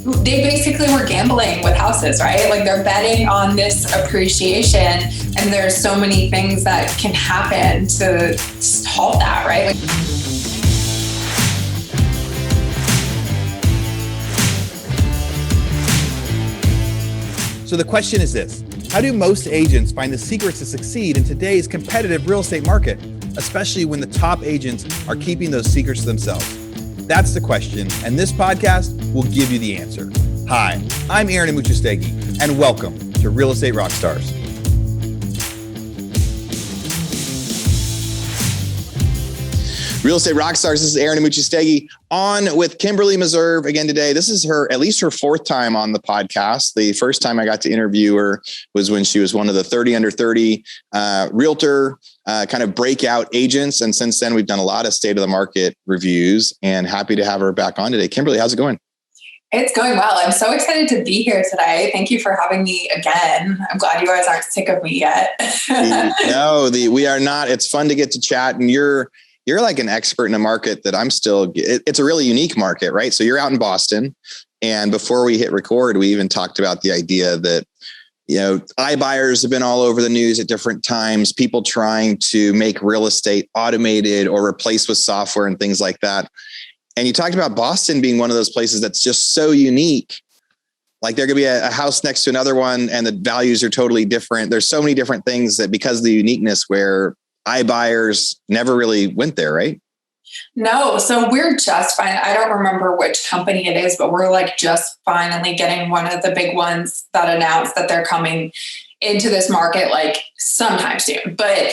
they basically were gambling with houses, right? Like they're betting on this appreciation, and there's so many things that can happen to halt that, right? So the question is this: how do most agents find the secrets to succeed in today's competitive real estate market, especially when the top agents are keeping those secrets to themselves? That's the question, and this podcast will give you the answer. Hi, I'm Aaron Amuchastegui, and welcome to Real Estate Rockstars. Real Estate Rockstars, this is Aaron Amuchastegui on with Kimberlee Meserve again today. This is at least her fourth time on the podcast. The first time I got to interview her was when she was one of the 30 under 30 realtor kind of breakout agents. And since then, we've done a lot of state of the market reviews, and happy to have her back on today. Kimberlee, how's it going? It's going well. I'm so excited to be here today. Thank you for having me again. I'm glad you guys aren't sick of me yet. No, we are not. It's fun to get to chat, and you're like an expert in a market that I'm still, it's a really unique market, right? So you're out in Boston, and before we hit record, we even talked about the idea that, iBuyers have been all over the news at different times, people trying to make real estate automated or replaced with software and things like that. And you talked about Boston being one of those places that's just so unique. Like there could be a house next to another one and the values are totally different. There's so many different things that because of the uniqueness where iBuyers never really went there, right? No. So we're just fine. I don't remember which company it is, but we're like just finally getting one of the big ones that announced that they're coming into this market like sometime soon. But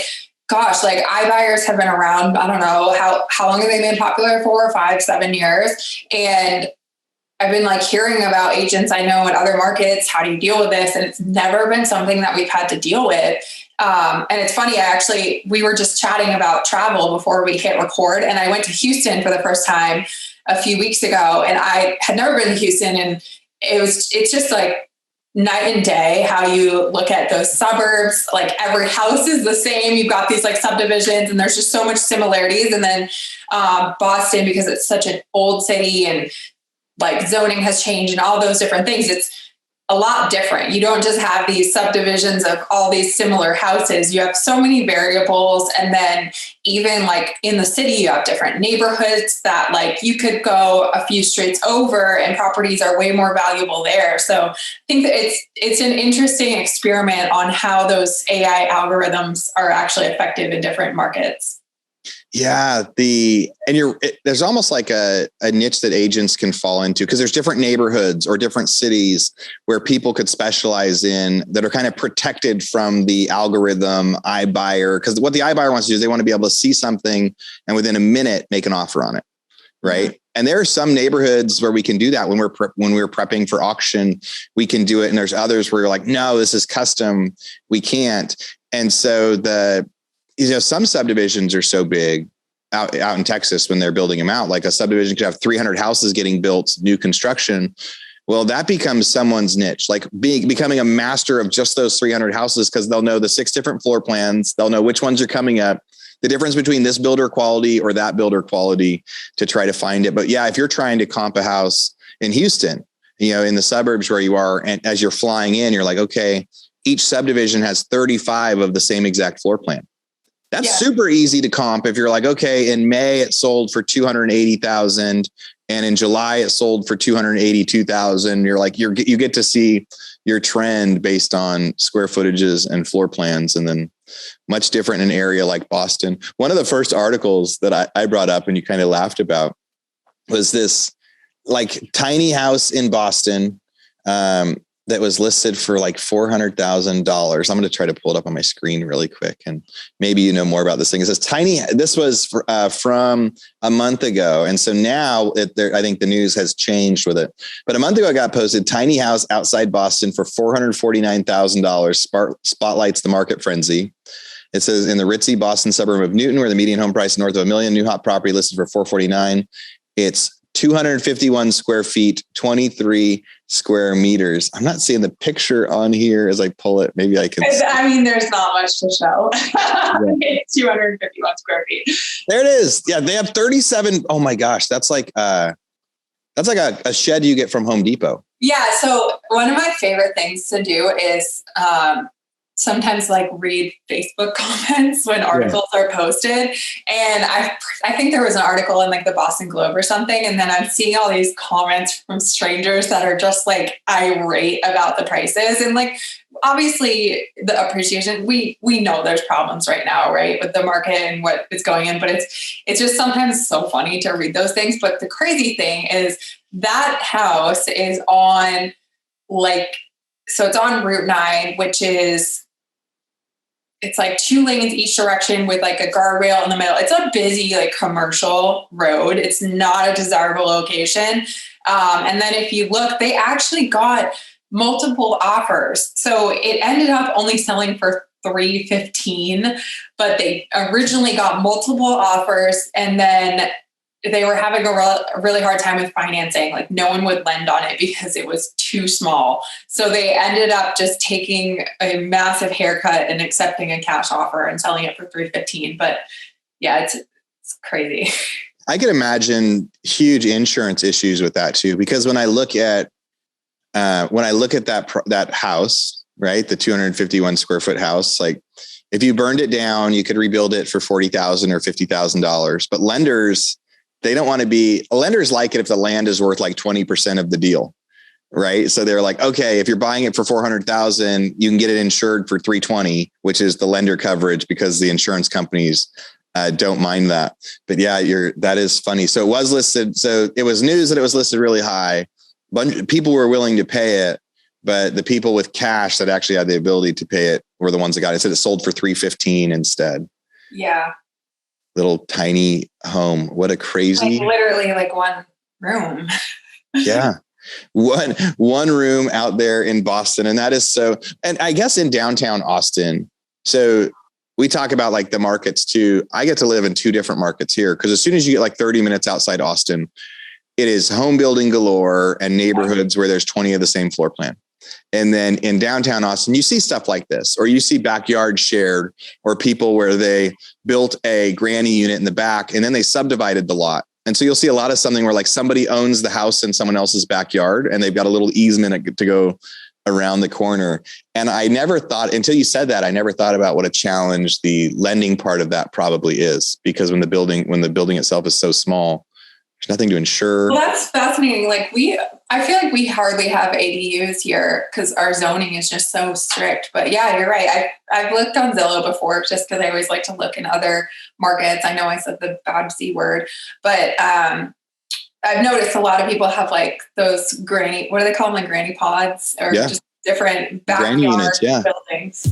gosh, like iBuyers have been around, I don't know, how long have they been popular for? 5, 7 years. And I've been like hearing about agents I know in other markets. How do you deal with this? And it's never been something that we've had to deal with. And it's funny, we were just chatting about travel before we hit record, and I went to Houston for the first time a few weeks ago, and I had never been to Houston, and it's just like night and day how you look at those suburbs. Like every house is the same. You've got these like subdivisions, and there's just so much similarities. And then Boston, because it's such an old city and like zoning has changed and all those different things, it's a lot different. You don't just have these subdivisions of all these similar houses. You have so many variables. And then even like in the city, you have different neighborhoods that like you could go a few streets over and properties are way more valuable there. So I think that it's an interesting experiment on how those AI algorithms are actually effective in different markets. Yeah, there's almost like a niche that agents can fall into because there's different neighborhoods or different cities where people could specialize in that are kind of protected from the algorithm iBuyer. Because what the iBuyer wants to do is they want to be able to see something and within a minute make an offer on it, right? Mm-hmm. And there are some neighborhoods where we can do that when we're prepping for auction, we can do it. And there's others where you're like, no, this is custom, we can't. And so some subdivisions are so big out in Texas when they're building them out, like a subdivision could have 300 houses getting built, new construction. Well, that becomes someone's niche, like becoming a master of just those 300 houses because they'll know the 6 different floor plans. They'll know which ones are coming up, the difference between this builder quality or that builder quality to try to find it. But yeah, if you're trying to comp a house in Houston, in the suburbs where you are, and as you're flying in, you're like, okay, each subdivision has 35 of the same exact floor plan. That's super easy to comp. If you're like, okay, in May it sold for 280,000 and in July it sold for 282,000. You're like, you get to see your trend based on square footages and floor plans. And then much different in an area like Boston. One of the first articles that I brought up and you kind of laughed about was this like tiny house in Boston that was listed for like $400,000. I'm going to try to pull it up on my screen really quick. And maybe you know more about this thing. It says this was from a month ago. And so now I think the news has changed with it. But a month ago, I got posted tiny house outside Boston for $449,000 spotlights the market frenzy. It says in the ritzy Boston suburb of Newton, where the median home price is north of $1 million, new hot property listed for $449,000. It's 251 square feet, 23 square meters. I'm not seeing the picture on here as I pull it. Maybe I can. I mean, there's not much to show. It's 251 square feet. There it is. Yeah, they have 37. Oh my gosh. That's like, That's like a shed you get from Home Depot. Yeah. So one of my favorite things to do is sometimes like read Facebook comments when articles are posted. And I think there was an article in like the Boston Globe or something. And then I'm seeing all these comments from strangers that are just like irate about the prices. And like, obviously the appreciation, we know there's problems right now, right, with the market and what is going in, but it's just sometimes so funny to read those things. But the crazy thing is that house is on so it's on Route 9, which is, it's like 2 lanes each direction with like a guardrail in the middle. It's a busy like commercial road. It's not a desirable location. And then if you look, they actually got multiple offers. So it ended up only selling for $315, but they originally got multiple offers, and then they were having a really hard time with financing. Like no one would lend on it because it was too small. So they ended up just taking a massive haircut and accepting a cash offer and selling it for $315. But yeah, it's crazy. I could imagine huge insurance issues with that too, because when I look at that house, right, the 251 square foot house, like if you burned it down, you could rebuild it for $40,000 or $50,000. But lenders like it if the land is worth like 20% of the deal, right? So they're like, okay, if you're buying it for $400,000, you can get it insured for $320, which is the lender coverage, because the insurance companies don't mind that. But yeah, that is funny. So it was listed. So it was news that it was listed really high. People were willing to pay it, but the people with cash that actually had the ability to pay it were the ones that got it. It said it sold for $315 instead. Yeah. Little tiny home. What a crazy, like literally like one room. Yeah. One room out there in Boston. And that is so, and I guess in downtown Austin. So we talk about like the markets too. I get to live in 2 different markets here, because as soon as you get like 30 minutes outside Austin, it is home building galore and neighborhoods where there's 20 of the same floor plan. And then in downtown Austin, you see stuff like this, or you see backyard shared, or people where they built a granny unit in the back and then they subdivided the lot. And so you'll see a lot of something where like somebody owns the house in someone else's backyard and they've got a little easement to go around the corner. And I never thought, until you said that, I never thought about what a challenge the lending part of that probably is, because when the building itself is so small, there's nothing to insure. Well, that's fascinating. Like I feel like we hardly have ADUs here because our zoning is just so strict. But yeah, you're right. I've looked on Zillow before, just because I always like to look in other markets. I know I said the bad C word, but I've noticed a lot of people have like those granny, what do they call them? Like granny pods, or just different backyard units, buildings.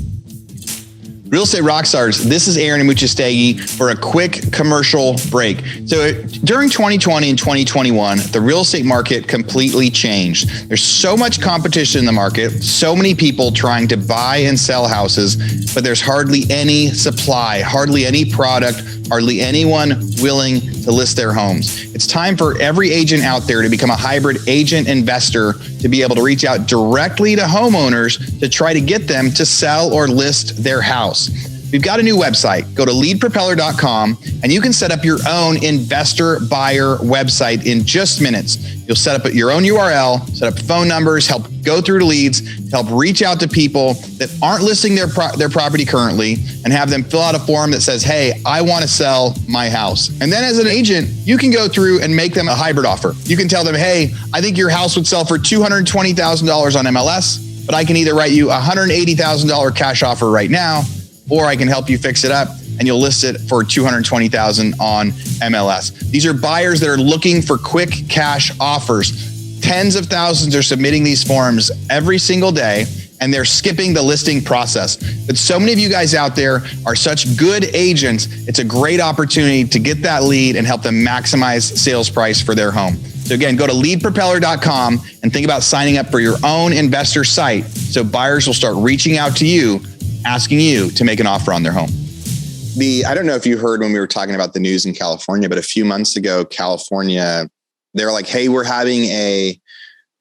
Real Estate Rockstars, this is Aaron and Muchastegi for a quick commercial break. So during 2020 and 2021, the real estate market completely changed. There's so much competition in the market, so many people trying to buy and sell houses, but there's hardly any supply, hardly any product, hardly anyone willing to list their homes. It's time for every agent out there to become a hybrid agent investor, to be able to reach out directly to homeowners to try to get them to sell or list their house. We've got a new website. Go to leadpropeller.com and you can set up your own investor buyer website in just minutes. You'll set up your own URL, set up phone numbers, help go through to leads, help reach out to people that aren't listing their property currently, and have them fill out a form that says, hey, I want to sell my house. And then as an agent, you can go through and make them a hybrid offer. You can tell them, hey, I think your house would sell for $220,000 on MLS, but I can either write you a $180,000 cash offer right now, or I can help you fix it up and you'll list it for $220,000 on MLS. These are buyers that are looking for quick cash offers. Tens of thousands are submitting these forms every single day, and they're skipping the listing process. But so many of you guys out there are such good agents. It's a great opportunity to get that lead and help them maximize sales price for their home. So again, go to leadpropeller.com and think about signing up for your own investor site, so buyers will start reaching out to you, asking you to make an offer on their home. I don't know if you heard when we were talking about the news in California, but a few months ago, California, they were like, hey, we're having an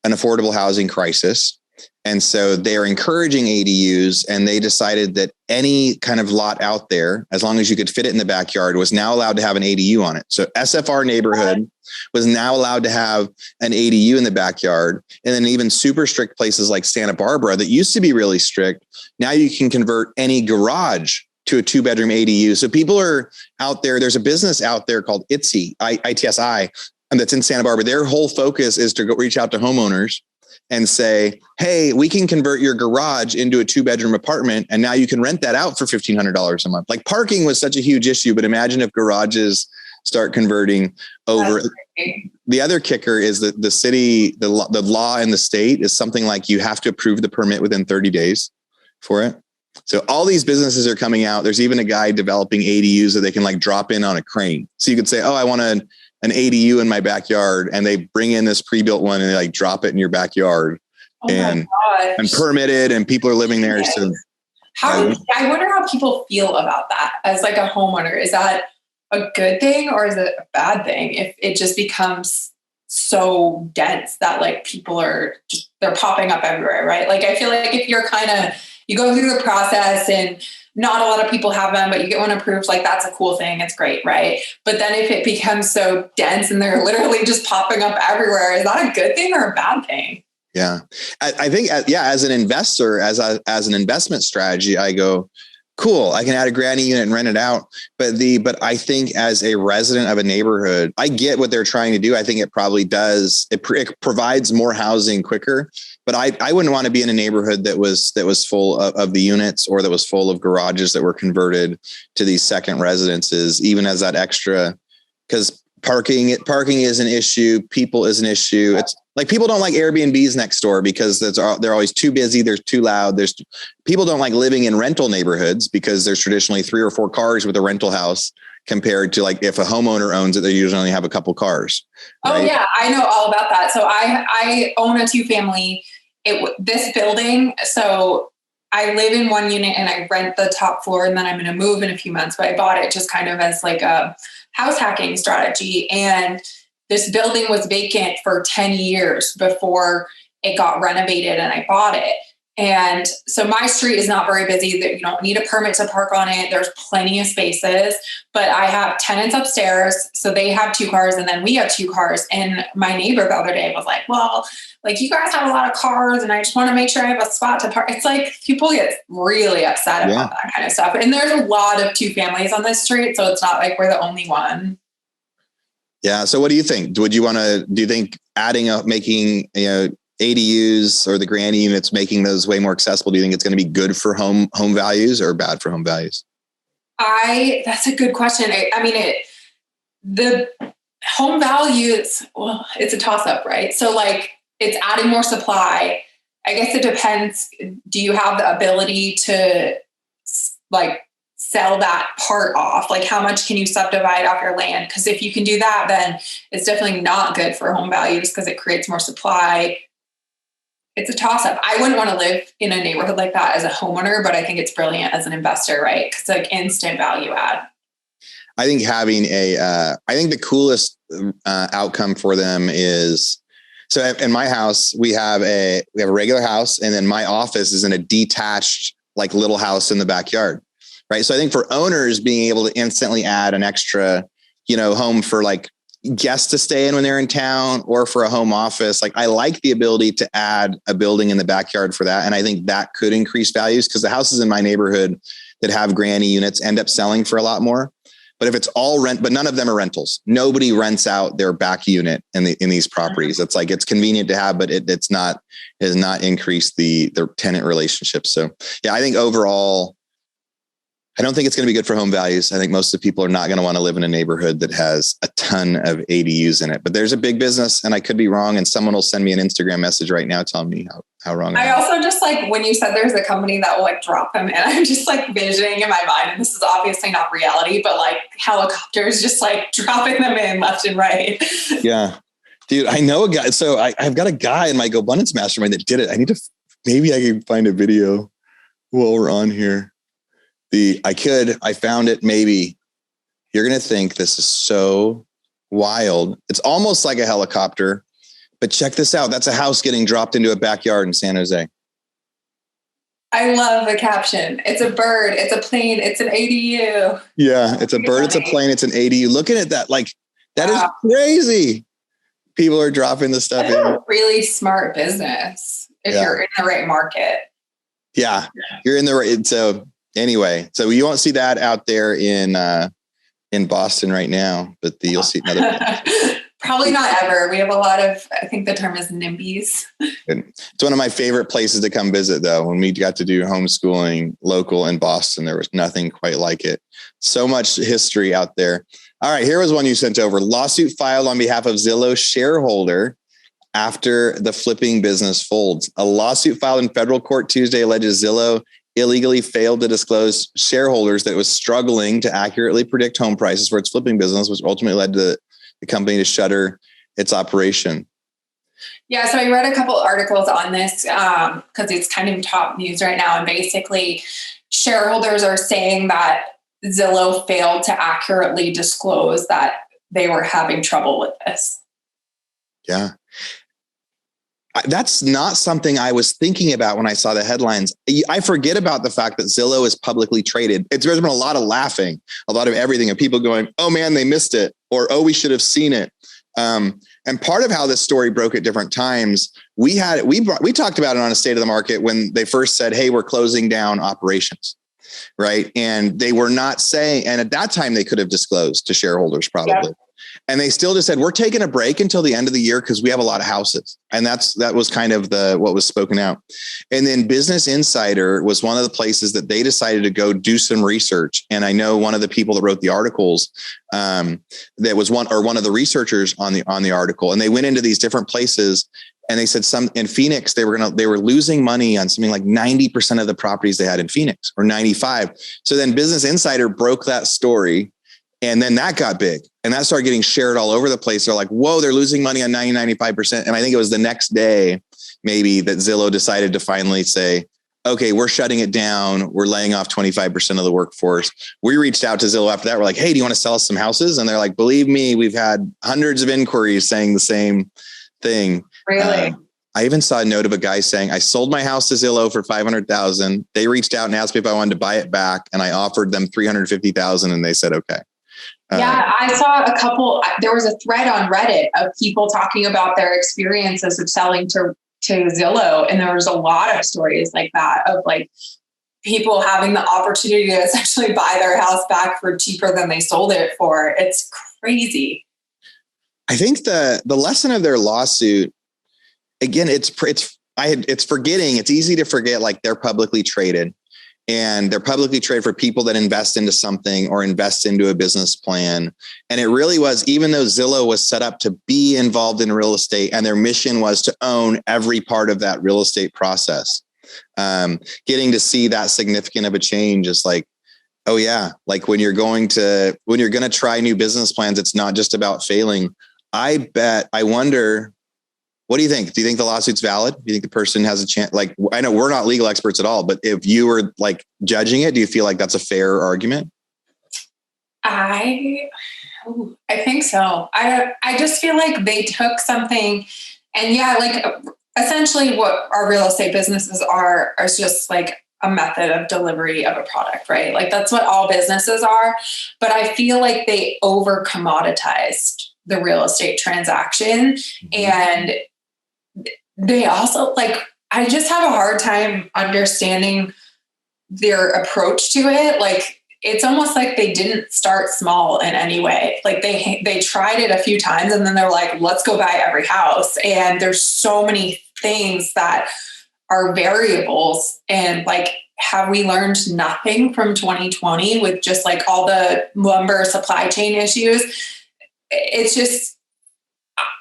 affordable housing crisis. And so they're encouraging ADUs, and they decided that any kind of lot out there, as long as you could fit it in the backyard, was now allowed to have an ADU on it. So SFR neighborhood was now allowed to have an ADU in the backyard. And then even super strict places like Santa Barbara that used to be really strict, now you can convert any garage to a 2-bedroom ADU. So people are out there. There's a business out there called ITSI, ITSI, and that's in Santa Barbara. Their whole focus is to go reach out to homeowners and say, hey, we can convert your garage into a 2-bedroom apartment, and now you can rent that out for $1,500 a month. Like, parking was such a huge issue, but imagine if garages start converting over. The other kicker is that the city, the law in the state is something like you have to approve the permit within 30 days for it. So all these businesses are coming out. There's even a guy developing ADUs that they can like drop in on a crane. So you could say, oh, I want an ADU in my backyard, and they bring in this pre-built one and they like drop it in your backyard and permitted, and people are living there. So I wonder how people feel about that as like a homeowner. Is that a good thing or is it a bad thing if it just becomes so dense that like people are just, they're popping up everywhere, right? Like, I feel like if you're you go through the process and not a lot of people have them, but you get one approved, like that's a cool thing. It's great, right? But then if it becomes so dense and they're literally just popping up everywhere, is that a good thing or a bad thing? Yeah, I think, as an investor, as an investment strategy, I go, cool, I can add a granny unit and rent it out. But I think as a resident of a neighborhood, I get what they're trying to do. I think it probably does. It provides more housing quicker. But I wouldn't want to be in a neighborhood that was full of the units, or that was full of garages that were converted to these second residences, even as that extra, because parking is an issue. People is an issue. It's like people don't like Airbnbs next door because they're always too busy. They're too loud. People don't like living in rental neighborhoods because there's traditionally 3 or 4 cars with a rental house, compared to like if a homeowner owns it, they usually only have a couple cars. Right? Oh yeah, I know all about that. So I own a 2-family. This building. So I live in 1 unit and I rent the top floor, and then I'm going to move in a few months. But I bought it just kind of as like a house hacking strategy. And this building was vacant for 10 years before it got renovated and I bought it. And so my street is not very busy. You don't need a permit to park on it. There's plenty of spaces, but I have tenants upstairs. So they have 2 cars and then we have 2 cars. And my neighbor the other day was like, well, like you guys have a lot of cars and I just want to make sure I have a spot to park. It's like people get really upset about that kind of stuff. And there's a lot of 2 families on this street. So it's not like we're the only one. Yeah. So what do you think? Do you think making, ADUs or the granny units, making those way more accessible, do you think it's going to be good for home values or bad for home values? That's a good question. The home values, well, it's a toss up, right? So like it's adding more supply. I guess it depends. Do you have the ability to like sell that part off? Like how much can you subdivide off your land? Because if you can do that, then it's definitely not good for home values because it creates more supply. It's a toss up. I wouldn't want to live in a neighborhood like that as a homeowner, but I think it's brilliant as an investor, right? Because like instant value add. I think I think the coolest outcome for them is, so in my house, we have a regular house, and then my office is in a detached like little house in the backyard. Right. So I think for owners, being able to instantly add an extra, home for like guests to stay in when they're in town, or for a home office. Like I like the ability to add a building in the backyard for that. And I think that could increase values, because the houses in my neighborhood that have granny units end up selling for a lot more. But if it's all but none of them are rentals. Nobody rents out their back unit in these properties. It's like, it's convenient to have, but it has not increased the tenant relationship. So yeah, I think overall, I don't think it's going to be good for home values. I think most of the people are not going to want to live in a neighborhood that has a ton of ADUs in it. But there's a big business, and I could be wrong, and someone will send me an Instagram message right now telling me how wrong I am. Also just like when you said there's a company that will like drop them in, I'm just like visioning in my mind, and this is obviously not reality, but like helicopters just like dropping them in left and right. Yeah. Dude, I know a guy. So I've got a guy in my GoBundance mastermind that did it. Maybe I can find a video while we're on here. I found it. Maybe you're going to think this is so wild. It's almost like a helicopter, but check this out. That's a house getting dropped into a backyard in San Jose. I love the caption. It's a bird, it's a plane, it's an ADU. Yeah, it's a bird, it's a plane, it's an ADU. Looking at that, like that is crazy. People are dropping the stuff That's in. a really smart business if you're in the right market. Yeah, you're in the right. So anyway, so you won't see that out there in Boston right now, but you'll see another. Probably not ever. We have a lot of, I think the term is NIMBYs. It's one of my favorite places to come visit, though. When we got to do homeschooling local in Boston, there was nothing quite like it. So much history out there. All right, here was one you sent over. Lawsuit filed on behalf of Zillow shareholder after the flipping business folds. A lawsuit filed in federal court Tuesday alleges Zillow illegally failed to disclose shareholders that it was struggling to accurately predict home prices for its flipping business, which ultimately led to the company to shutter its operation. Yeah, so I read a couple articles on this because it's kind of top news right now. And basically, shareholders are saying that Zillow failed to accurately disclose that they were having trouble with this. Yeah. That's not something I was thinking about when I saw the headlines. I forget about the fact that Zillow is publicly traded. There's been a lot of laughing, a lot of everything, and people going, "Oh man, they missed it," or "Oh, we should have seen it." And part of how this story broke at different times, we talked about it on a State of the Market when they first said, "Hey, we're closing down operations," right? And they were not saying, and at that time they could have disclosed to shareholders probably. Yep. And they still just said, we're taking a break until the end of the year because we have a lot of houses. And that was kind of what was spoken out. And then Business Insider was one of the places that they decided to go do some research. And I know one of the people that wrote the articles, that was one of the researchers on the article. And they went into these different places and they said in Phoenix, they were losing money on something like 90% of the properties they had in Phoenix, or 95. So then Business Insider broke that story. And then that got big and that started getting shared all over the place. They're like, whoa, they're losing money on 95%. And I think it was the next day, maybe, that Zillow decided to finally say, okay, we're shutting it down. We're laying off 25% of the workforce. We reached out to Zillow after that. We're like, hey, do you want to sell us some houses? And they're like, believe me, we've had hundreds of inquiries saying the same thing. Really? I even saw a note of a guy saying, I sold my house to Zillow for $500,000. They reached out and asked me if I wanted to buy it back. And I offered them $350,000 and they said, okay. Yeah, I saw there was a thread on Reddit of people talking about their experiences of selling to Zillow. And there was a lot of stories like that of like people having the opportunity to essentially buy their house back for cheaper than they sold it for. It's crazy. I think the lesson of their lawsuit, again, it's forgetting. It's easy to forget, like, they're publicly traded. And they're publicly traded for people that invest into something or invest into a business plan. And it really was, even though Zillow was set up to be involved in real estate and their mission was to own every part of that real estate process, getting to see that significant of a change is like, oh yeah, like when you're going to try new business plans, it's not just about failing. I wonder, what do you think? Do you think the lawsuit's valid? Do you think the person has a chance? Like, I know we're not legal experts at all, but if you were like judging it, do you feel like that's a fair argument? I think so. I just feel like they took something, and yeah, like essentially what our real estate businesses are just like a method of delivery of a product, right? Like that's what all businesses are. But I feel like they over commoditized the real estate transaction. And they also, like, I just have a hard time understanding their approach to it. Like, it's almost like they didn't start small in any way. Like they tried it a few times and then they're like, let's go buy every house. And there's so many things that are variables. And like, have we learned nothing from 2020 with just like all the lumber supply chain issues? It's just,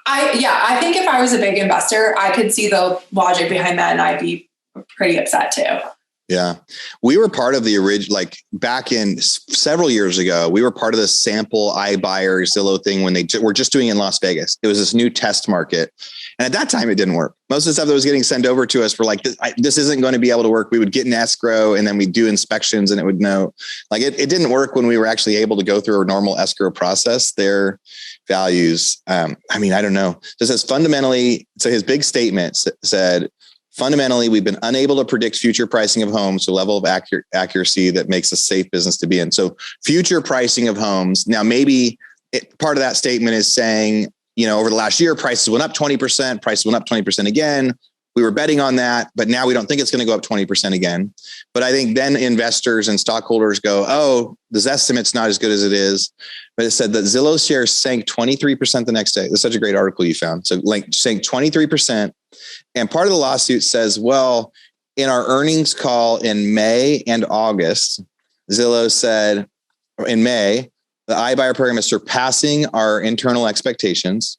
I think if I was a big investor, I could see the logic behind that and I'd be pretty upset too. Yeah. We were part of the original, like back in several years ago, we were part of the sample iBuyer Zillow thing when they were just doing it in Las Vegas. It was this new test market. And at that time, it didn't work. Most of the stuff that was getting sent over to us were like, this isn't going to be able to work. We would get an escrow and then we'd do inspections and it would know. Like it didn't work when we were actually able to go through a normal escrow process. Their values, I don't know. This is fundamentally, so his big statement said, Fundamentally, we've been unable to predict future pricing of homes to a level of accuracy that makes a safe business to be in. So future pricing of homes. Now, maybe part of that statement is saying, over the last year, prices went up 20%, prices went up 20% again. We were betting on that, but now we don't think it's going to go up 20% again. But I think then investors and stockholders go, oh, this estimate's not as good as it is. But it said that Zillow shares sank 23% the next day. That's such a great article you found. So sank 23%. And part of the lawsuit says, well, in our earnings call in May and August, Zillow said in May, the iBuyer program is surpassing our internal expectations.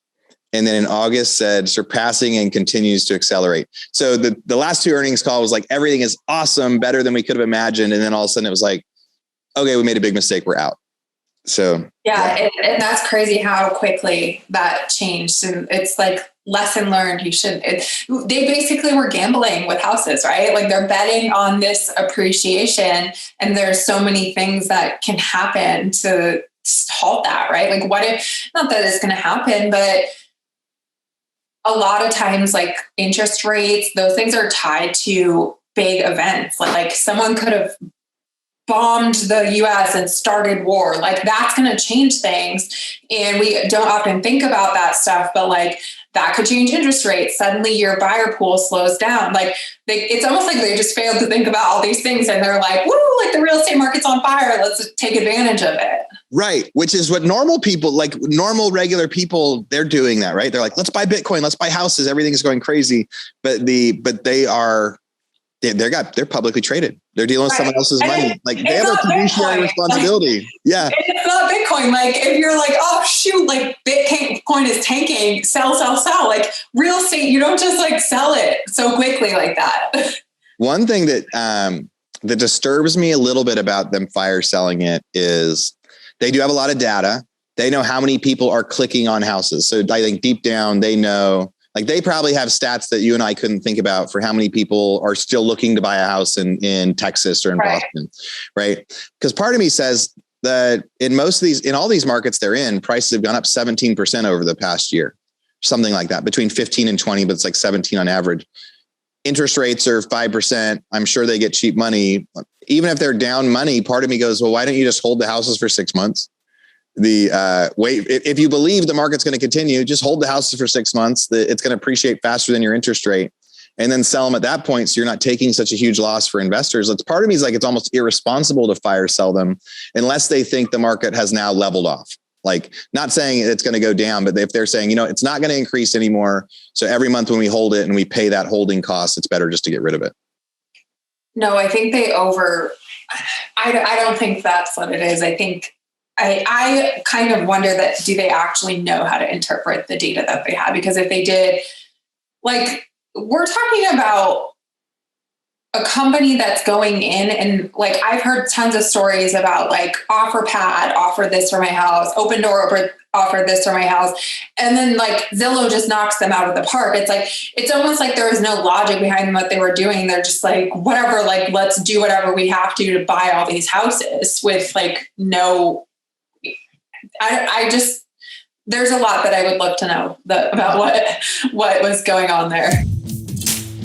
And then in August said surpassing and continues to accelerate. So the last two earnings call was like, everything is awesome, better than we could have imagined. And then all of a sudden it was like, okay, we made a big mistake. We're out. So yeah. And that's crazy how quickly that changed. And it's like lesson learned. They basically were gambling with houses, right? Like they're betting on this appreciation, and there's so many things that can happen to halt that, right? Like what if, not that it's going to happen, but a lot of times like interest rates, those things are tied to big events. Like someone could have bombed the US and started war. Like that's going to change things. And we don't often think about that stuff, but like that could change interest rates. Suddenly your buyer pool slows down. Like it's almost like they just failed to think about all these things. And they're like, woo, like the real estate market's on fire. Let's take advantage of it. Right. Which is what normal people, like normal, regular people, they're doing that, right? They're like, let's buy Bitcoin, let's buy houses. Everything's going crazy. But they're publicly traded. They're dealing with someone else's money. Like they have a fiduciary responsibility. Yeah. It's not Bitcoin. Like if you're like, oh shoot, like Bitcoin is tanking, sell. Like real estate, you don't just like sell it so quickly like that. One thing that disturbs me a little bit about them fire selling it is they do have a lot of data. They know how many people are clicking on houses. So I think deep down, they know, like they probably have stats that you and I couldn't think about for how many people are still looking to buy a house in Texas or in Boston, right? Because part of me says that in all these markets they're in, prices have gone up 17% over the past year, something like that, between 15 and 20, but it's like 17 on average. Interest rates are 5%. I'm sure they get cheap money. Even if they're down money, part of me goes, well, why don't you just hold the houses for 6 months? If you believe the market's going to continue, just hold the houses for 6 months. It's going to appreciate faster than your interest rate, and then sell them at that point. So you're not taking such a huge loss for investors. It's part of me is like, it's almost irresponsible to fire sell them unless they think the market has now leveled off. Like not saying it's going to go down, but if they're saying, it's not going to increase anymore. So every month when we hold it and we pay that holding cost, it's better just to get rid of it. No, I think I don't think that's what it is. I think I kind of wonder that, do they actually know how to interpret the data that they have? Because if they did, like we're talking about a company that's going in and like, I've heard tons of stories about like OfferPad offer this for my house, Open Door offer this for my house. And then like Zillow just knocks them out of the park. It's like, it's almost like there was no logic behind what they were doing. They're just like, whatever, like, let's do whatever we have to buy all these houses with like no, there's a lot that I would love to know about what was going on there.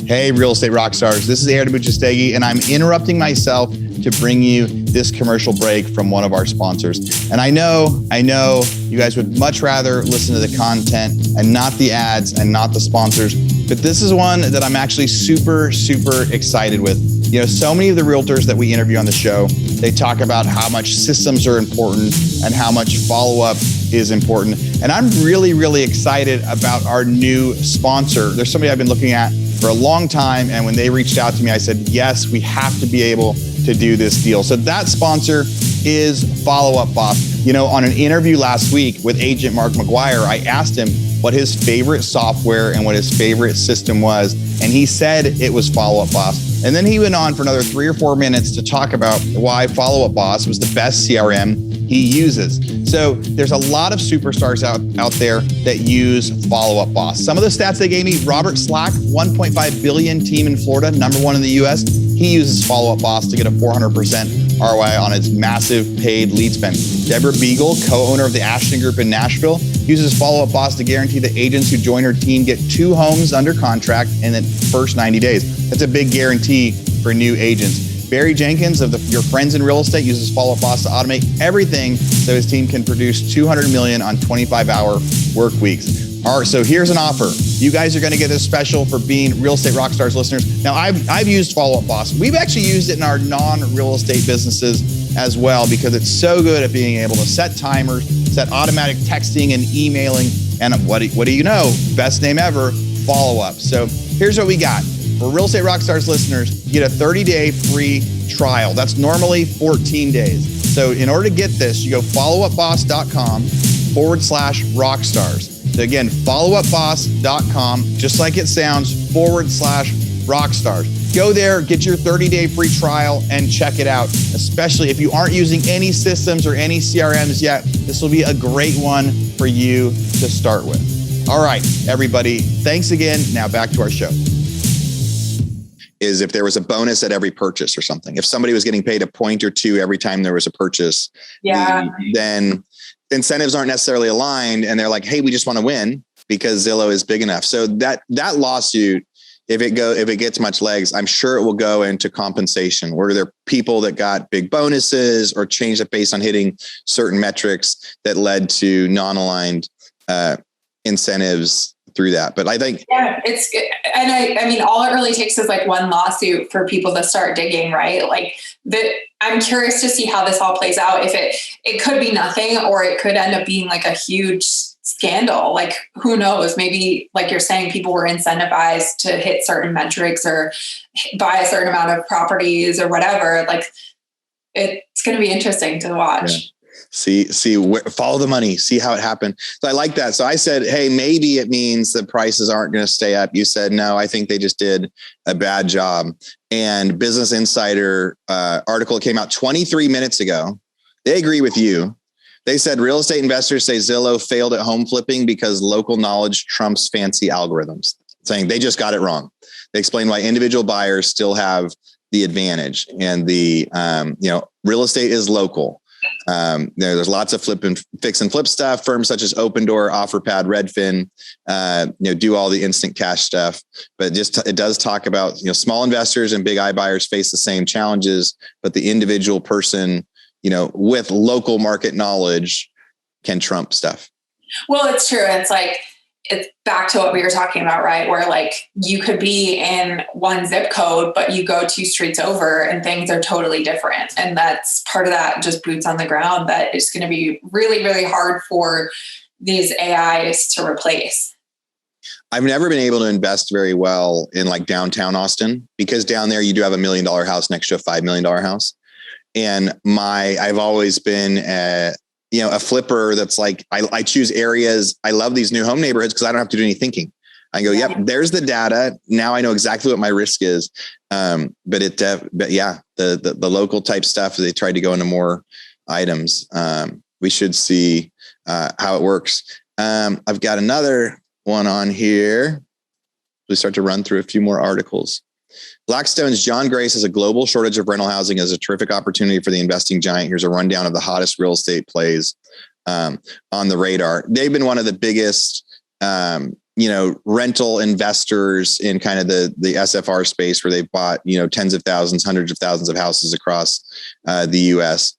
Hey, real estate rock stars. This is Aaron Buchestegui, and I'm interrupting myself to bring you this commercial break from one of our sponsors. And I know you guys would much rather listen to the content and not the ads and not the sponsors, but this is one that I'm actually super, super excited with. So many of the realtors that we interview on the show, they talk about how much systems are important and how much follow-up is important. And I'm really, really excited about our new sponsor. There's somebody I've been looking at for a long time. And when they reached out to me, I said, yes, we have to be able to do this deal. So that sponsor is Follow Up Boss. On an interview last week with agent Mark McGuire, I asked him what his favorite software and what his favorite system was. And he said it was Follow Up Boss. And then he went on for another 3 or 4 minutes to talk about why Follow Up Boss was the best CRM he uses. So there's a lot of superstars out there that use Follow Up Boss. Some of the stats they gave me: Robert Slack, 1.5 billion team in Florida, #1 in the US. He uses Follow Up Boss to get a 400% ROI on his massive paid lead spend. Deborah Beagle, co-owner of the Ashton Group in Nashville, uses Follow Up Boss to guarantee that agents who join her team get 2 homes under contract in the first 90 days. That's a big guarantee for new agents. Barry Jenkins of your friends in real estate uses Follow Up Boss to automate everything so his team can produce $200 million on 25-hour work weeks. All right, so here's an offer. You guys are going to get this special for being Real Estate Rockstars listeners. Now, I've used Follow Up Boss. We've actually used it in our non-real estate businesses as well because it's so good at being able to set timers, set automatic texting and emailing, and what do you know? Best name ever, Follow Up. So here's what we got. For Real Estate Rockstars listeners, you get a 30-day free trial. That's normally 14 days. So in order to get this, you go followupboss.com/rockstars. So again, followupboss.com, just like it sounds, /rockstars. Go there, get your 30-day free trial and check it out. Especially if you aren't using any systems or any CRMs yet, this will be a great one for you to start with. All right, everybody, thanks again. Now back to our show. Is if there was a bonus at every purchase or something. If somebody was getting paid a point or two every time there was a purchase, then incentives aren't necessarily aligned and they're like, hey, we just want to win because Zillow is big enough. So that lawsuit, if it gets much legs, I'm sure it will go into compensation where there are people that got big bonuses or changed it based on hitting certain metrics that led to non-aligned incentives through that. But I think, I mean, all it really takes is like one lawsuit for people to start digging, right? I'm curious to see how this all plays out. If it could be nothing, or it could end up being like a huge scandal. Like, who knows? Maybe, like you're saying, people were incentivized to hit certain metrics or buy a certain amount of properties or whatever. Like, it's going to be interesting to watch. Yeah. Follow the money, see how it happened. So I like that. So I said, hey, maybe it means that prices aren't going to stay up. You said, no, I think they just did a bad job. And Business Insider article came out 23 minutes ago. They agree with you. They said real estate investors say Zillow failed at home flipping because local knowledge trumps fancy algorithms, saying they just got it wrong. They explain why individual buyers still have the advantage, and the real estate is local. There's lots of fix and flip stuff. Firms such as Opendoor, OfferPad, Redfin, do all the instant cash stuff. But it does talk about, small investors and big iBuyers face the same challenges, but the individual person, with local market knowledge can trump stuff. Well, it's true. It's back to what we were talking about, right? Where like you could be in one zip code, but you go 2 streets over and things are totally different. And that's part of that, just boots on the ground, that it's going to be really, really hard for these AIs to replace. I've never been able to invest very well in like downtown Austin, because down there you do have $1 million house next to a $5 million house. And I've always been a flipper that's like, I choose areas. I love these new home neighborhoods because I don't have to do any thinking. I go, yep, there's the data. Now I know exactly what my risk is. But the local type stuff, they tried to go into more items. We should see how it works. I've got another one on here. We start to run through a few more articles. Blackstone's John Gray says a global shortage of rental housing is a terrific opportunity for the investing giant. Here's a rundown of the hottest real estate plays on the radar. They've been one of the biggest, rental investors in kind of the SFR space, where they've bought, tens of thousands, hundreds of thousands of houses across the US.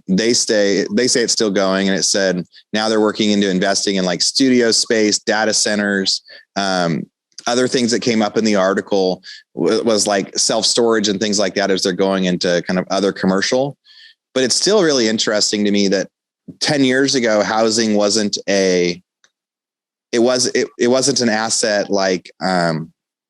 They say it's still going, and it said now they're working into investing in like studio space, data centers. Other things that came up in the article was like self-storage and things like that as they're going into kind of other commercial. But it's still really interesting to me that 10 years ago, housing wasn't it wasn't an asset. Like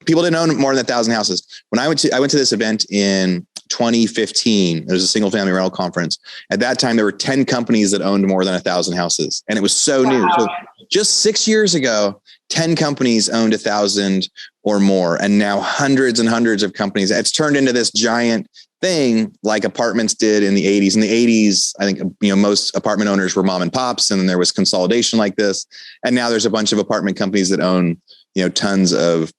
people didn't own more than 1,000 houses. When I went to this event in 2015, there was a single family rental conference. At that time, there were 10 companies that owned more than 1,000 houses, and it was so new. So just 6 years ago, 10 companies owned 1,000 or more, and now hundreds and hundreds of companies. It's turned into this giant thing like apartments did in the 80s. In the 80s, I think, most apartment owners were mom and pops, and then there was consolidation like this. And now there's a bunch of apartment companies that own, tons of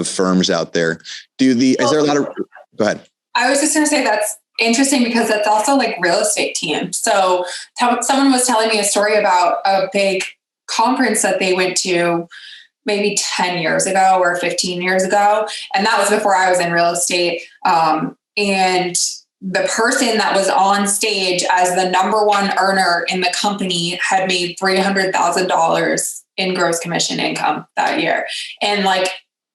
firms out there. Is there a lot of, go ahead. I was just going to say that's interesting because that's also like real estate teams. So someone was telling me a story about a big conference that they went to maybe 10 years ago or 15 years ago. And that was before I was in real estate. And the person that was on stage as the number one earner in the company had made $300,000 in gross commission income that year. And like,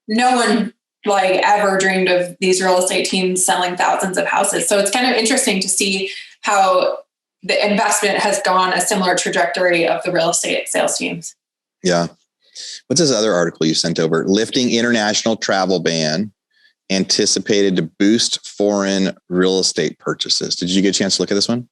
no one like ever dreamed of these real estate teams selling thousands of houses. So it's kind of interesting to see how the investment has gone a similar trajectory of the real estate sales teams. Yeah. What's this other article you sent over? Lifting international travel ban anticipated to boost foreign real estate purchases. Did you get a chance to look at this one?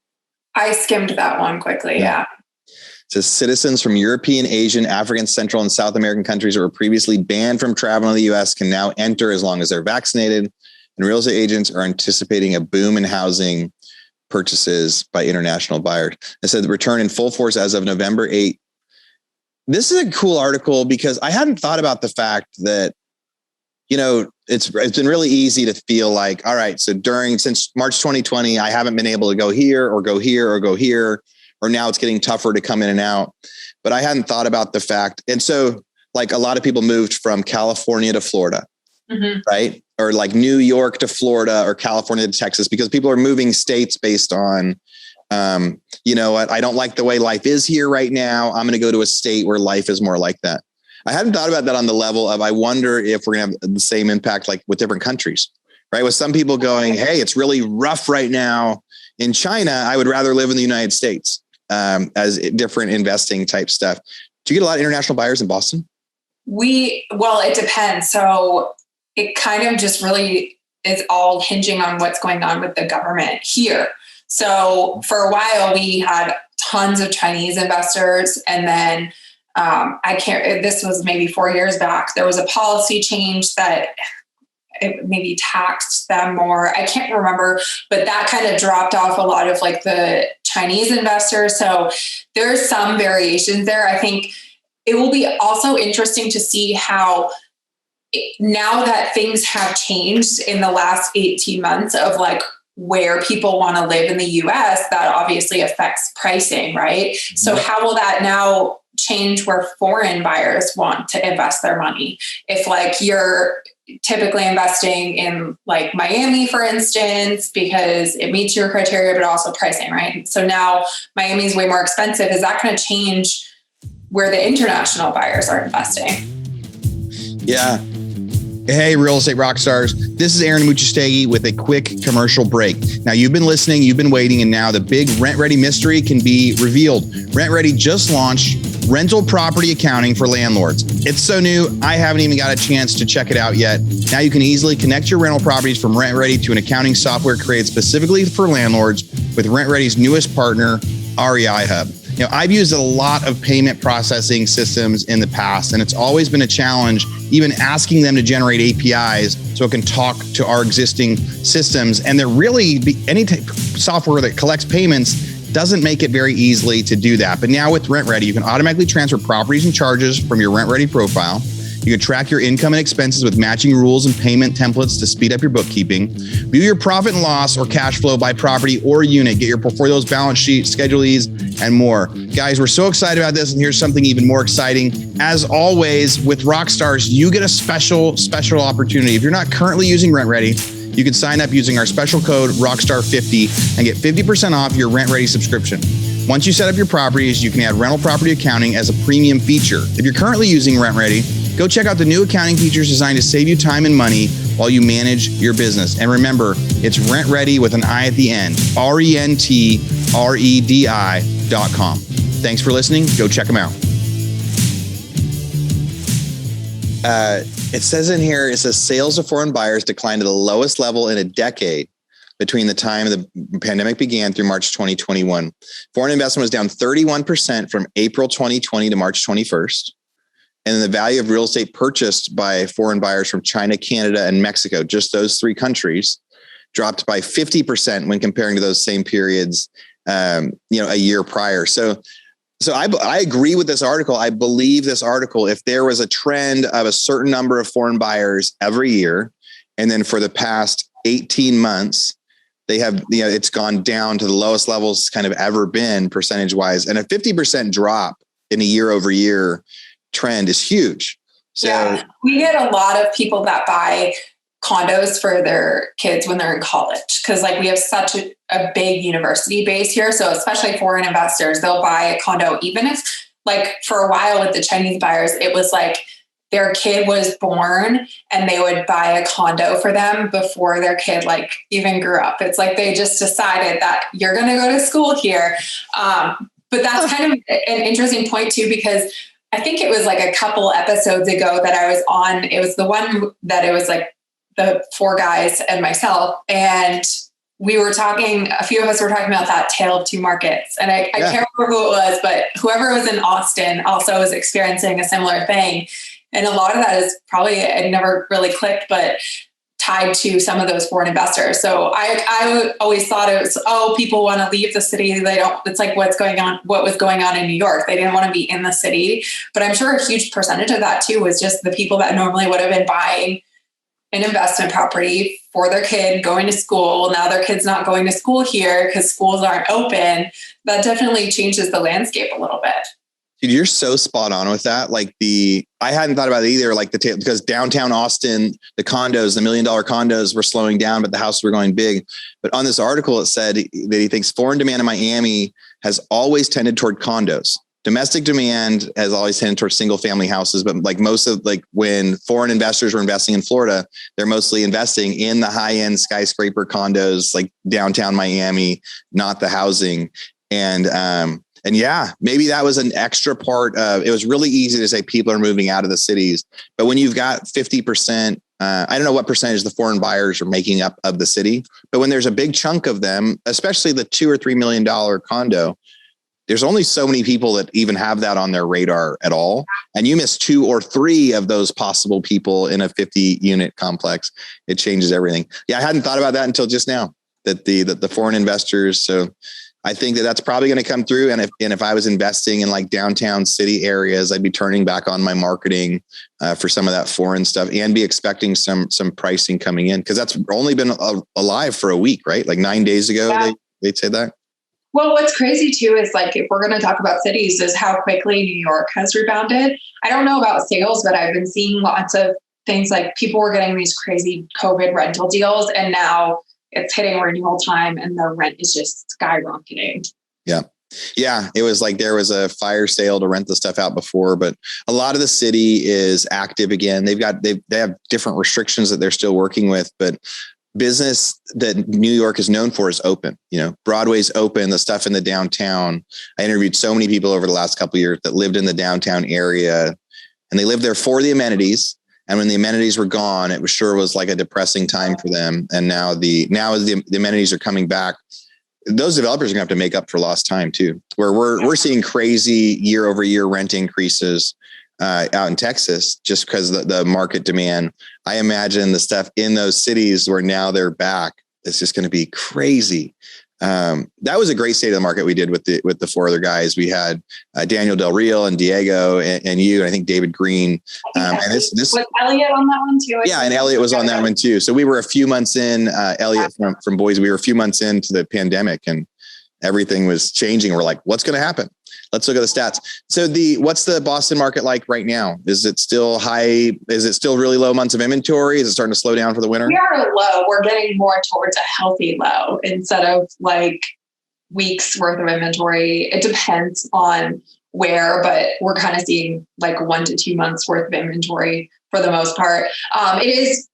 I skimmed that one quickly. Yeah. It says citizens from European, Asian, African, Central, and South American countries that were previously banned from traveling to the U.S. can now enter as long as they're vaccinated. And real estate agents are anticipating a boom in housing purchases by international buyers. It said the return in full force as of November 8th. This is a cool article because I hadn't thought about the fact that, you know, it's been really easy to feel like, all right, so since March 2020, I haven't been able to go here or go here or go here, or now it's getting tougher to come in and out. But I hadn't thought about the fact. And so like a lot of people moved from California to Florida, right? Or like New York to Florida or California to Texas, because people are moving states based on, you know what, I don't like the way life is here right now. I'm going to go to a state where life is more like that. I hadn't thought about that on the level of, I wonder if we're going to have the same impact like with different countries, right? With some people going, hey, it's really rough right now in China. I would rather live in the United States, as different investing type stuff. Do you get a lot of international buyers in Boston? Well, it depends. So it kind of just really is all hinging on what's going on with the government here. So for a while we had tons of Chinese investors, and then this was maybe 4 years back. There was a policy change that it maybe taxed them more. I can't remember, but that kind of dropped off a lot of like the Chinese investors. So there's some variations there. I think it will be also interesting to see how, now that things have changed in the last 18 months of like where people want to live in the US, that obviously affects pricing, right? So how will that now change where foreign buyers want to invest their money? If like you're typically investing in like Miami, for instance, because it meets your criteria, but also pricing, right? So now Miami is way more expensive. Is that going to change where the international buyers are investing? Yeah. Hey, real estate rock stars. This is Aaron Muchastegi with a quick commercial break. Now, you've been listening, you've been waiting, and now the big Rent Ready mystery can be revealed. Rent Ready just launched rental property accounting for landlords. It's so new, I haven't even got a chance to check it out yet. Now you can easily connect your rental properties from Rent Ready to an accounting software created specifically for landlords with Rent Ready's newest partner, REI Hub. You know, I've used a lot of payment processing systems in the past, and it's always been a challenge, even asking them to generate APIs so it can talk to our existing systems. And they're really, any software that collects payments doesn't make it very easily to do that. But now with Rent Ready, you can automatically transfer properties and charges from your Rent Ready profile. You can track your income and expenses with matching rules and payment templates to speed up your bookkeeping. View your profit and loss or cash flow by property or unit. Get your portfolio's balance sheet, schedulees, and more. Guys, we're so excited about this, and here's something even more exciting. As always, with Rockstars, you get a special opportunity. If you're not currently using Rent Ready, you can sign up using our special code ROCKSTAR50 and get 50% off your Rent Ready subscription. Once you set up your properties, you can add rental property accounting as a premium feature. If you're currently using Rent Ready, go check out the new accounting features designed to save you time and money while you manage your business. And remember, it's Rent Ready with an I at the end, RENTREDI.com. Thanks for listening. Go check them out. It says in here, it says sales to foreign buyers declined to the lowest level in a decade between the time the pandemic began through March 2021. Foreign investment was down 31% from April 2020 to March 21st. And the value of real estate purchased by foreign buyers from China, Canada, and Mexico, just those three countries, dropped by 50% when comparing to those same periods, a year prior. So I agree with this article. I believe this article, if there was a trend of a certain number of foreign buyers every year, and then for the past 18 months, they have, it's gone down to the lowest levels kind of ever been percentage wise, and a 50% drop in a year over year trend is huge. So yeah, we get a lot of people that buy condos for their kids when they're in college. Cause like we have such a big university base here. So especially foreign investors, they'll buy a condo, even if like for a while with the Chinese buyers, it was like their kid was born and they would buy a condo for them before their kid like even grew up. It's like they just decided that you're going to go to school here. But that's kind of an interesting point too, because I think it was like a couple episodes ago that I was on. It was the one that it was like the 4 guys and myself. And we were talking, a few of us were talking about that tale of 2 markets. And I can't remember who it was, but whoever was in Austin also was experiencing a similar thing. And a lot of that is probably, it never really clicked, but tied to some of those foreign investors. So I always thought it was, people want to leave the city. They don't, it's like what was going on in New York. They didn't want to be in the city, but I'm sure a huge percentage of that too was just the people that normally would have been buying an investment property for their kid going to school. Now their kid's not going to school here because schools aren't open. That definitely changes the landscape a little bit. Dude, you're so spot on with that. Like I hadn't thought about it either. Like because downtown Austin, the condos, the $1 million condos were slowing down, but the houses were going big. But on this article, it said that he thinks foreign demand in Miami has always tended toward condos. Domestic demand has always tended towards single family houses, but like most of like when foreign investors were investing in Florida, they're mostly investing in the high end skyscraper condos, like downtown Miami, not the housing. And yeah, maybe that was an extra part of, it was really easy to say people are moving out of the cities, but when you've got 50%, I don't know what percentage the foreign buyers are making up of the city, but when there's a big chunk of them, especially the $2 or $3 million condo, there's only so many people that even have that on their radar at all. And you miss 2 or 3 of those possible people in a 50 unit complex. It changes everything. Yeah. I hadn't thought about that until just now, that the foreign investors. So I think that that's probably going to come through. And if I was investing in like downtown city areas, I'd be turning back on my marketing for some of that foreign stuff and be expecting some pricing coming in. Cause that's only been alive for a week, right? Like 9 days ago, they'd say that. Well, what's crazy too is like, if we're going to talk about cities, is how quickly New York has rebounded. I don't know about sales, but I've been seeing lots of things like people were getting these crazy COVID rental deals, and now it's hitting renewal time and the rent is just skyrocketing. Yeah. Yeah. It was like there was a fire sale to rent the stuff out before, but a lot of the city is active again. They have different restrictions that they're still working with, but business that New York is known for is open. You know, Broadway's open, the stuff in the downtown. I interviewed so many people over the last couple of years that lived in the downtown area, and they lived there for the amenities. And when the amenities were gone, it was like a depressing time for them. And now as the amenities are coming back, those developers are gonna have to make up for lost time too, where we're seeing crazy year over year rent increases out in Texas, just because the market demand. I imagine the stuff in those cities where now they're back, it's just going to be crazy. That was a great state of the market we did with the 4 other guys. We had Daniel Del Real and Diego and you, and I think David Green. And this was Elliot on that one too. Yeah, and Elliot was on that one too. So we were a few months in. Elliot from Boise, we were a few months into the pandemic, and everything was changing. We're like, what's going to happen? Let's look at the stats. So what's the Boston market like right now? Is it still high? Is it still really low months of inventory? Is it starting to slow down for the winter? We are low. We're getting more towards a healthy low instead of like weeks worth of inventory. It depends on where, but we're kind of seeing like 1 to 2 months worth of inventory for the most part. It is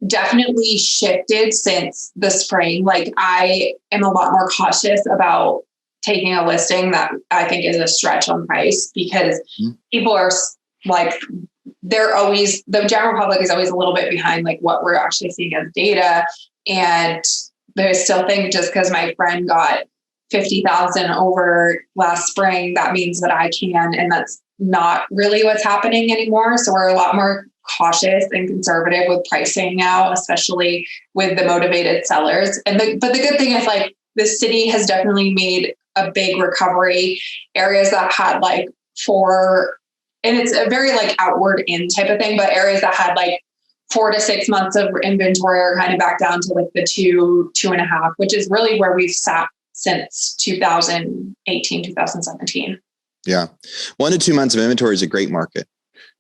definitely shifted since the spring. Like I am a lot more cautious about taking a listing that I think is a stretch on price, because people are like, the general public is always a little bit behind like what we're actually seeing as data. And I still think just because my friend got 50,000 over last spring, that means that I can, and that's not really what's happening anymore. So we're a lot more cautious and conservative with pricing now, especially with the motivated sellers. But the good thing is like the city has definitely made a big recovery. Areas that had like and it's a very like outward in type of thing, but areas that had like 4 to 6 months of inventory are kind of back down to like the 2.5, which is really where we've sat since 2018, 2017. Yeah. 1 to 2 months of inventory is a great market.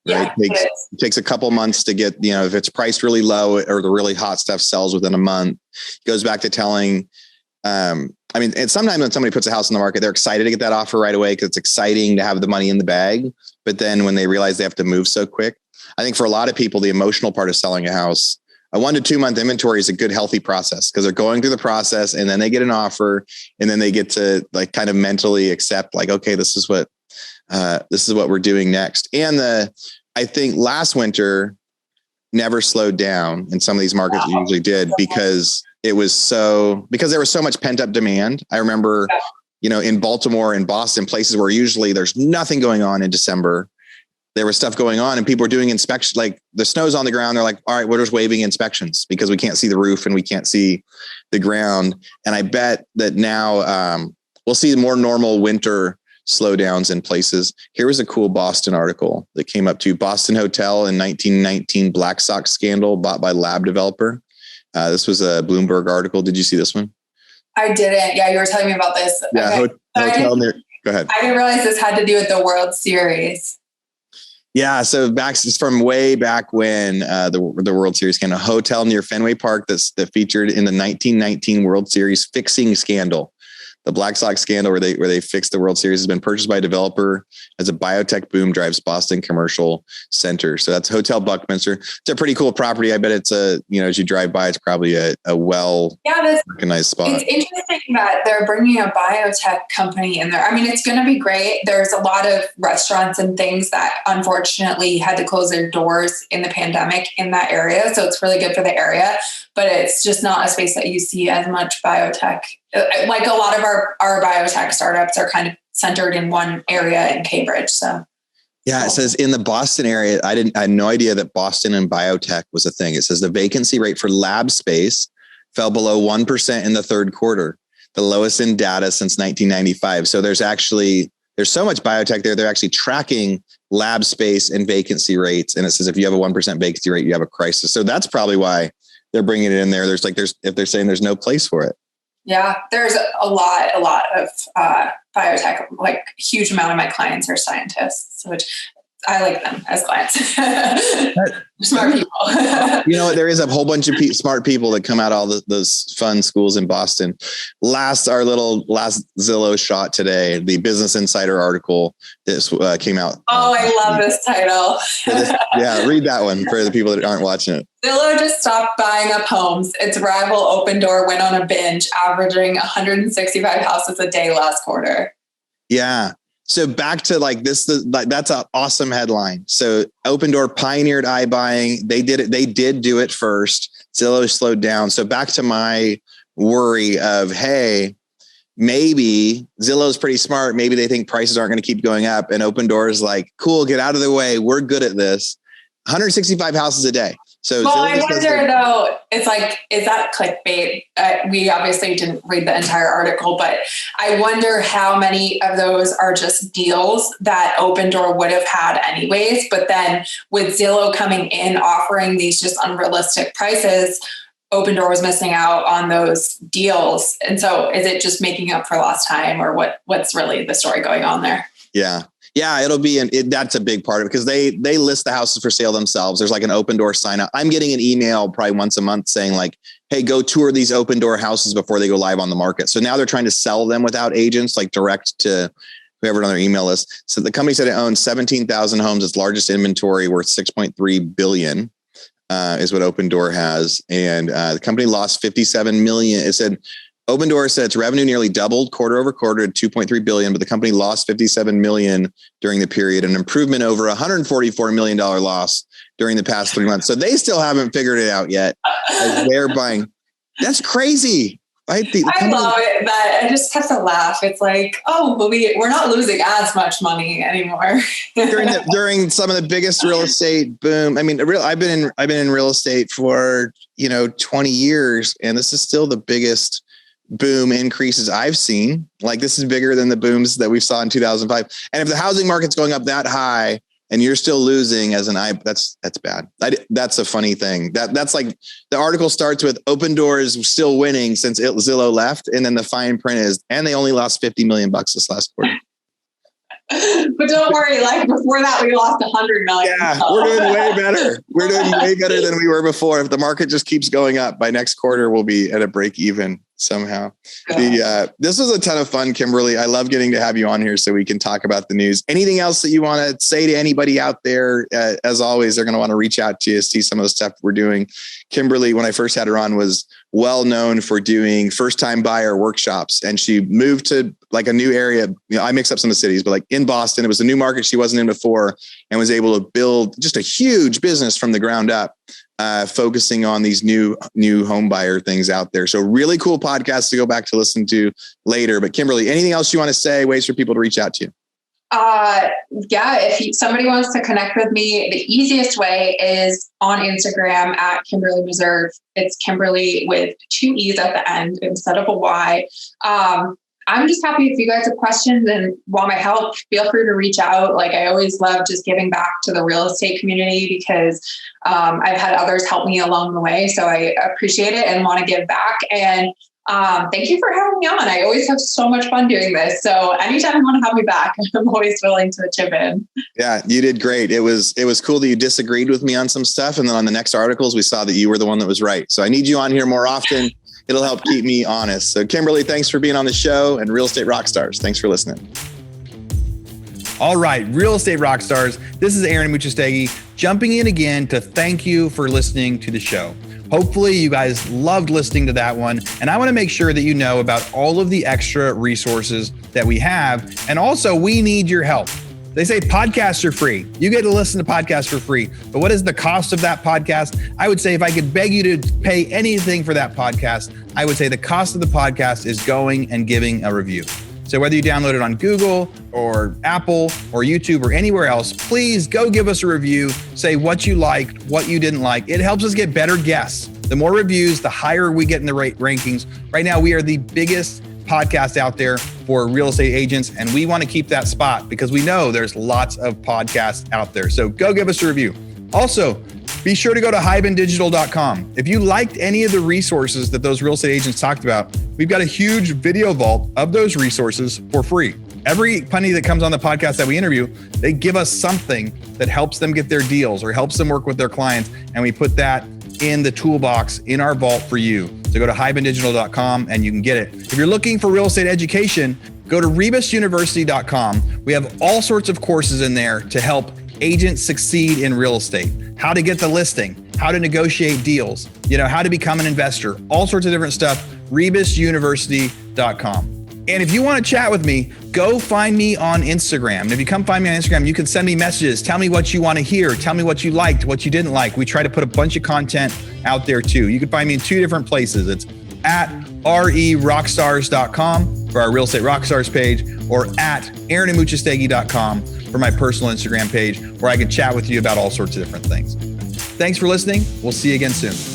Right. Yeah, It takes a couple months to get, if it's priced really low or the really hot stuff sells within a month. It goes back to telling, and sometimes when somebody puts a house in the market, they're excited to get that offer right away because it's exciting to have the money in the bag. But then when they realize they have to move so quick, I think for a lot of people, the emotional part of selling a house, a 1 to 2 month inventory is a good, healthy process because they're going through the process and then they get an offer and then they get to like kind of mentally accept like, okay, this is what we're doing next. And I think last winter never slowed down, and some of these markets usually did because there was so much pent up demand. I remember, in Baltimore and Boston, places where usually there's nothing going on in December, there was stuff going on and people were doing inspections, like the snow's on the ground. They're like, all right, we're just waiving inspections because we can't see the roof and we can't see the ground. And I bet that now we'll see more normal winter slowdowns in places. Here was a cool Boston article that came up to Boston hotel in 1919 Black Sox scandal bought by lab developer. This was a Bloomberg article. Did you see this one? I didn't. Yeah, you were telling me about this. Yeah, okay. Hotel near. Go ahead. I didn't realize this had to do with the World Series. Yeah, so it's from way back when the World Series came. A hotel near Fenway Park that featured in the 1919 World Series fixing scandal. The Black Sox scandal where they fixed the World Series has been purchased by a developer as a biotech boom drives Boston Commercial Center. So that's Hotel Buckminster. It's a pretty cool property. I bet it's as you drive by, it's probably a recognized spot. It's interesting that they're bringing a biotech company in there. I mean, it's going to be great. There's a lot of restaurants and things that unfortunately had to close their doors in the pandemic in that area. So it's really good for the area, but it's just not a space that you see as much biotech. Like a lot of our biotech startups are kind of centered in one area in Cambridge. So yeah, it says in the Boston area, I had no idea that Boston and biotech was a thing. It says the vacancy rate for lab space fell below 1% in the third quarter, the lowest in data since 1995. So there's so much biotech there. They're actually tracking lab space and vacancy rates. And it says if you have a 1% vacancy rate, you have a crisis. So that's probably why they're bringing it in there. If they're saying there's no place for it. Yeah, there's a lot of biotech, like a huge amount of my clients are scientists, which I like them as clients. Smart people. There is a whole bunch of smart people that come out of all those fun schools in Boston. Our last Zillow shot today, the Business Insider article that came out. Oh, I love this title. Yeah, read that one for the people that aren't watching it. Zillow just stopped buying up homes. Its rival Opendoor went on a binge, averaging 165 houses a day last quarter. Yeah. So back to that's an awesome headline. So Opendoor pioneered iBuying. They did it. They did do it first. Zillow slowed down. So back to my worry of, hey, maybe Zillow's pretty smart. Maybe they think prices aren't going to keep going up. And Opendoor is like, cool, get out of the way. We're good at this. 165 houses a day. So I wonder though, it's like, is that clickbait? We obviously didn't read the entire article, but I wonder how many of those are just deals that Opendoor would have had anyways. But then with Zillow coming in, offering these just unrealistic prices, Opendoor was missing out on those deals. And so is it just making up for lost time, or what's really the story going on there? Yeah. Yeah, it'll be that's a big part of it because they list the houses for sale themselves. There's like an Opendoor sign up. I'm getting an email probably once a month saying like, hey, go tour these Opendoor houses before they go live on the market. So now they're trying to sell them without agents, like direct to whoever on their email list. So the company said it owns 17,000 homes, its largest inventory worth $6.3 billion is what Opendoor has. And the company lost $57 million. It said Opendoor said its revenue nearly doubled quarter over quarter to $2.3 billion, but the company lost $57 million during the period, an improvement over $144 million loss during the past 3 months. So they still haven't figured it out yet. As they're buying. That's crazy. Right? I love it. That I just have to laugh. It's like, oh, but we're not losing as much money anymore. during some of the biggest real estate boom. I mean, I've been in real estate for 20 years, and this is still the biggest boom increases I've seen. Like this is bigger than the booms that we saw in 2005. And if the housing market's going up that high and you're still losing that's bad. That's a funny thing. That's like the article starts with Opendoor is still winning since Zillow left. And then the fine print is, and they only lost $50 million this last quarter. But don't worry, like before that, we lost 100 million. Yeah, we're doing way better. We're doing way better than we were before. If the market just keeps going up, by next quarter, we'll be at a break even somehow. This was a ton of fun, Kimberlee. I love getting to have you on here so we can talk about the news. Anything else that you want to say to anybody out there? As always, they're going to want to reach out to you, see some of the stuff we're doing. Kimberlee, when I first had her on, was well known for doing first-time buyer workshops, and she moved to like a new area. I mix up some of the cities, but like in Boston, it was a new market she wasn't in before, and was able to build just a huge business from the ground up, focusing on these new home buyer things out there. So really cool podcast to go back to listen to later. But Kimberlee, anything else you want to say? Ways for people to reach out to you? If somebody wants to connect with me, the easiest way is on Instagram at Kimberlee Meserve. It's Kimberlee with 2 E's at the end instead of a Y. I'm just happy if you guys have questions and want my help, feel free to reach out. Like I always love just giving back to the real estate community because I've had others help me along the way. So I appreciate it and want to give back. And thank you for having me on. I always have so much fun doing this. So anytime you want to have me back, I'm always willing to chip in. Yeah, you did great. It was cool that you disagreed with me on some stuff. And then on the next articles, we saw that you were the one that was right. So I need you on here more often. It'll help keep me honest. So Kimberlee, thanks for being on the show, and Real Estate Rockstars, thanks for listening. All right, Real Estate Rockstars, this is Aaron Muchastegui jumping in again to thank you for listening to the show. Hopefully you guys loved listening to that one. And I want to make sure that you know about all of the extra resources that we have. And also, we need your help. They say podcasts are free. You get to listen to podcasts for free. But what is the cost of that podcast? I would say if I could beg you to pay anything for that podcast, I would say the cost of the podcast is going and giving a review. So whether you download it on Google or Apple or YouTube or anywhere else, please go give us a review. Say what you liked, what you didn't like. It helps us get better guests. The more reviews, the higher we get in the rankings. Right now, we are the biggest podcast out there for real estate agents, and we want to keep that spot because we know there's lots of podcasts out there. So go give us a review. Also, be sure to go to hibandigital.com. If you liked any of the resources that those real estate agents talked about, we've got a huge video vault of those resources for free. Every penny that comes on the podcast that we interview, they give us something that helps them get their deals or helps them work with their clients. And we put that in the toolbox in our vault for you. So go to hibandigital.com and you can get it. If you're looking for real estate education, go to rebusuniversity.com. We have all sorts of courses in there to help agents succeed in real estate, how to get the listing, how to negotiate deals, how to become an investor, all sorts of different stuff, rebusuniversity.com. And if you want to chat with me, go find me on Instagram. And if you come find me on Instagram, you can send me messages. Tell me what you want to hear. Tell me what you liked, what you didn't like. We try to put a bunch of content out there too. You can find me in 2 different places. It's at rerockstars.com for our Real Estate Rockstars page, or at aaronandmuchastegui.com for my personal Instagram page, where I can chat with you about all sorts of different things. Thanks for listening. We'll see you again soon.